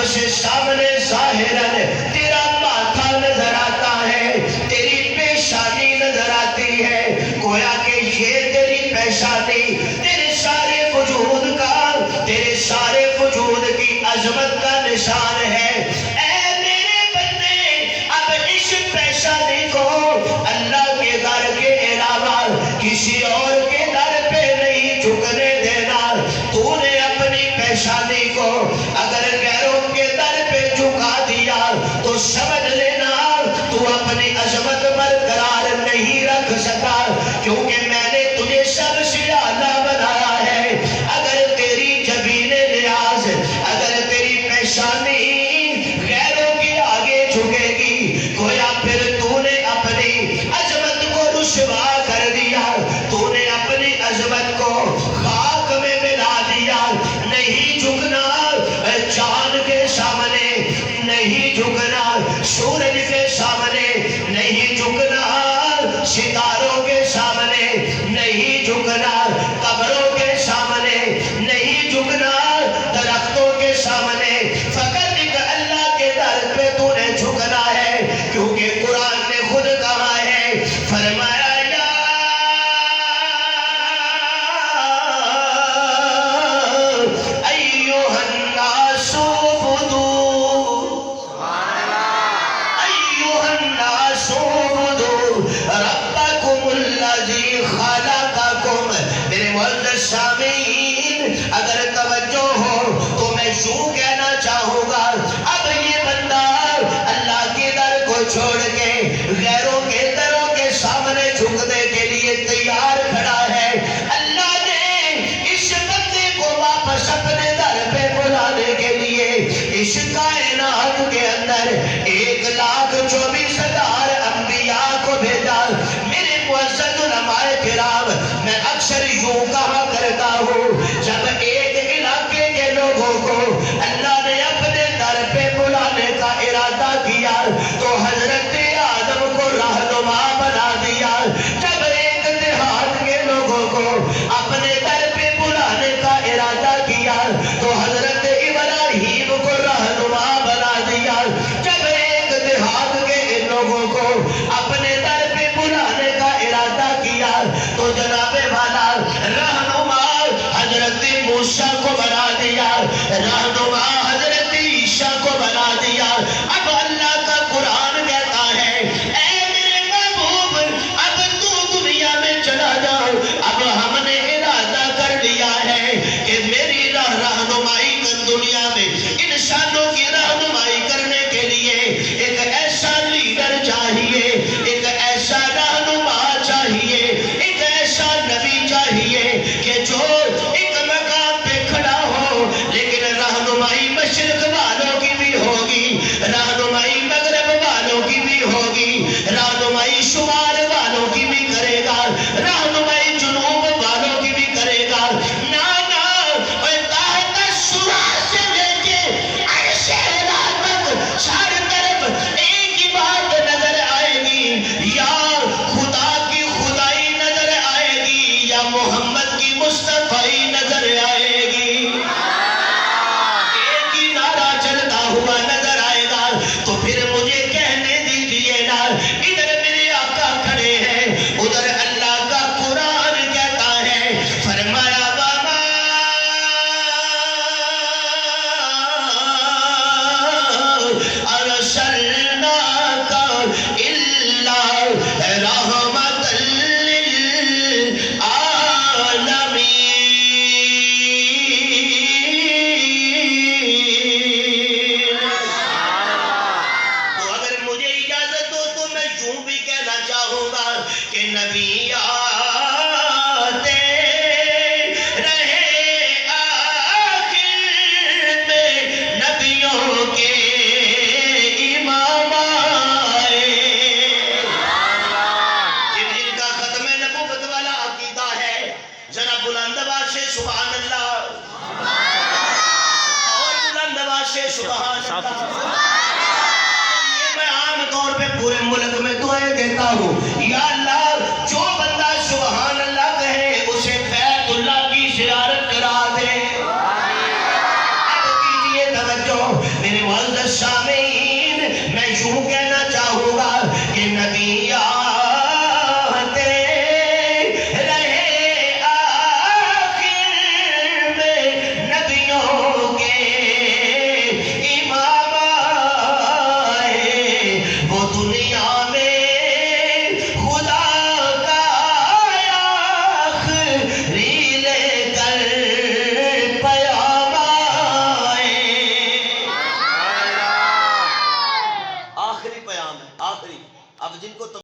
سے سامنے ظاہراً تیرا ماتھا نظر آتا ہے، تیری پیشانی نظر آتی ہے، گویا کہ یہ تیری پیشانی تیرے سارے وجود کا، تیرے سارے وجود کی عظمت کا نشان ہے۔ اے میرے بندے، اب اس پیشانی کو اللہ کے در کے علاوہ کسی اور کے در پہ نہیں جھکنے دینا۔ تو نے اپنی پیشانی کو اگر غیروں کے در پہ جھکا دیا تو سمجھ لینا تو اپنی عظمت برقرار نہیں رکھ سکا، کیونکہ میں نے تجھے سب سے اعلیٰ بنایا ہے۔ اگر تیری جبین نیاز، اگر تیری پیشانی غیروں کے آگے جھکے گی، گویا پھر تو نے اپنی عظمت کو رسوا کر دیا، تو نے اپنی عظمت کو خاک میں ملا دیا۔ نہیں جھکنا چاند کے سامنے، نہیں جھکنا سورج کے سامنے، نہیں جھکنا ستاروں کے سامنے، نہیں جھکنا قبروں کے سامنے، نہیں جھکنا درختوں کے سامنے، فقط ایک اللہ کے در پہ تو نے جھکنا ہے، کیونکہ قرآن نے خود کہا ہے، فرمایا سامعین، اگر توجہ ہو تو میں یوں کہنا چاہوں گا، اب یہ بندہ اللہ کے در کو چھوڑ کے غیروں کے دروں کے سامنے جھکنے کے لیے تیار کھڑا ہے۔ اللہ نے اس بندے کو واپس اپنے در پہ بلانے کے لیے اس کائنات کے اندر 1,24,000 انبیاء کو بھیجا۔ میرے معزز علماء کرام، میں اکثر یوں کہا کرتا ہوں، جب ایک علاقے کے لوگوں کو اللہ نے اپنے در پہ بلانے کا ارادہ کیا تو حضرت آدم کو رہنما بنا دیا۔ جب ایک دیہات کے لوگوں کو اپنے در پہ بلانے کا ارادہ کیا تو حضرت ابراہیم کو رہنما بنا دیا۔ جب ایک دیہات کے لوگوں کو اپنے در پہ بلانے کا ارادہ کیا تو جناب والا رہنما حضرت موسیٰ کو بنا دیا، رہنما حضرت عیسیٰ کو بنا دیا۔ اب اللہ کا قرآن کہتا ہے، اے میرے محبوب، اب تو دنیا میں چلا جاؤ، اب ہم نے ارادہ کر لیا ہے کہ میری رہنمائی دنیا میں انسانوں کی رہنمائی کرنے کے لیے ایک ایسا لیڈر چاہیے، ایک ایسا رہنما چاہیے، ایک ایسا نبی چاہیے کہ جو ایک مقام پہ کھڑا ہو، لیکن رہنمائی مشرق والوں کی بھی ہوگی، رہنمائی مغرب والوں کی بھی ہوگی، رہنمائی شمال والوں کی بھی کرے گا، رہنمائی جنوب والوں کی بھی کرے گا۔ چار طرف ایک ہی بات نظر آئے گی، یا خدا کی خدائی نظر آئے گی یا محمد کی مصطفی نظر آئے گی۔ ایک ہی نعرہ چلتا ہوا نظر آئے گا۔ تو پھر مجھے کہنے دیجئے نا، ادھر میرے آقا کھڑے ہیں، ادھر اللہ کا قرآن کہتا ہے، فرمایا أرسلناك إلا رحمة للعالمين۔ تو اگر مجھے اجازت ہو تو میں یوں بھی کہنا چاہوں گا کہ نبی آتے رہے آخر میں نبیوں کے سبحان اللہ اور بلند آواز سے سبحان اللہ۔ یہ میں عام طور پہ پورے ملک میں دعائیں دیتا ہوں، یا اللہ